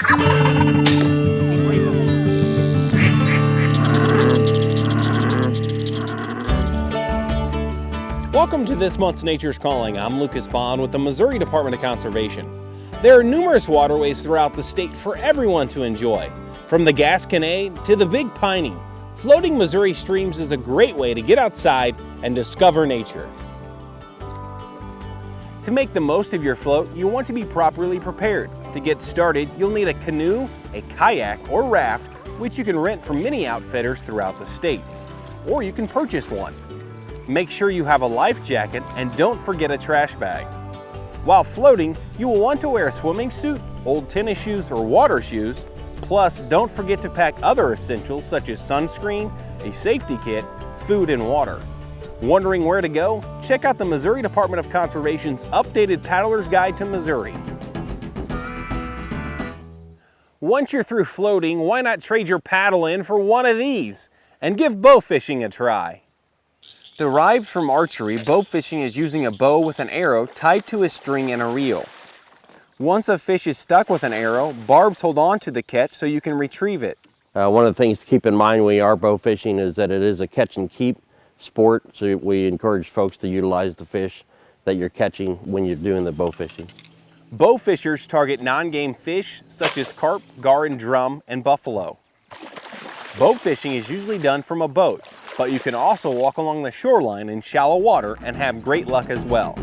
Welcome to this month's Nature's Calling. I'm Lucas Bond with the Missouri Department of Conservation. There are numerous waterways throughout the state for everyone to enjoy. From the Gasconade to the Big Piney, floating Missouri streams is a great way to get outside and discover nature. To make the most of your float, you want to be properly prepared. To get started, you'll need a canoe, a kayak, or raft, which you can rent from many outfitters throughout the state. Or you can purchase one. Make sure you have a life jacket and don't forget a trash bag. While floating, you will want to wear a swimming suit, old tennis shoes, or water shoes. Plus, don't forget to pack other essentials such as sunscreen, a safety kit, food, and water. Wondering where to go? Check out the Missouri Department of Conservation's updated Paddler's Guide to Missouri. Once you're through floating, why not trade your paddle in for one of these and give bow fishing a try? Derived from archery, bow fishing is using a bow with an arrow tied to a string and a reel. Once a fish is stuck with an arrow, barbs hold on to the catch so you can retrieve it. One of the things to keep in mind when you are bow fishing is that it is a catch and keep sport, so we encourage folks to utilize the fish that you're catching when you're doing the bow fishing. Bow fishers target non-game fish such as carp, gar, and drum, and buffalo. Bow fishing is usually done from a boat, but you can also walk along the shoreline in shallow water and have great luck as well.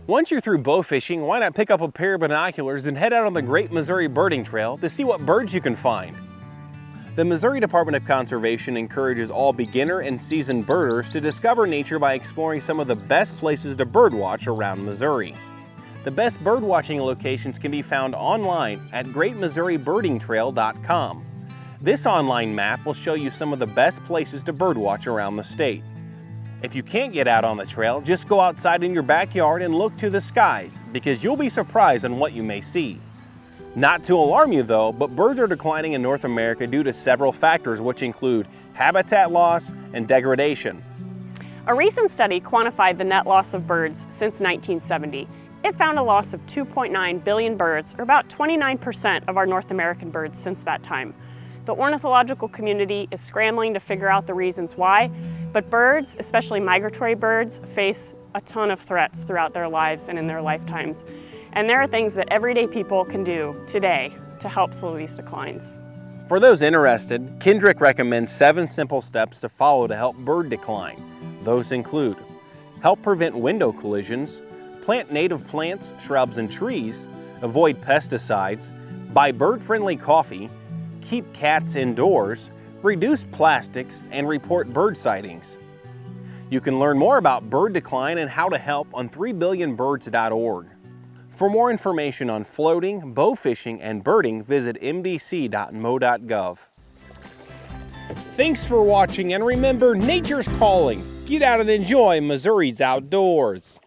Once you're through bow fishing, why not pick up a pair of binoculars and head out on the Great Missouri Birding Trail to see what birds you can find. The Missouri Department of Conservation encourages all beginner and seasoned birders to discover nature by exploring some of the best places to birdwatch around Missouri. The best birdwatching locations can be found online at greatmissouribirdingtrail.com. This online map will show you some of the best places to birdwatch around the state. If you can't get out on the trail, just go outside in your backyard and look to the skies, because you'll be surprised on what you may see. Not to alarm you though, but birds are declining in North America due to several factors, which include habitat loss and degradation. A recent study quantified the net loss of birds since 1970. It found a loss of 2.9 billion birds, or about 29% of our North American birds since that time. The ornithological community is scrambling to figure out the reasons why, but birds, especially migratory birds, face a ton of threats throughout their lives and in their lifetimes. And there are things that everyday people can do today to help slow these declines. For those interested, Kendrick recommends 7 simple steps to follow to help bird decline. Those include: help prevent window collisions, plant native plants, shrubs, and trees, avoid pesticides, buy bird-friendly coffee, keep cats indoors, reduce plastics, and report bird sightings. You can learn more about bird decline and how to help on 3billionbirds.org. For more information on floating, bow fishing, and birding, visit mdc.mo.gov. Thanks for watching, and remember, nature's calling. Get out and enjoy Missouri's outdoors.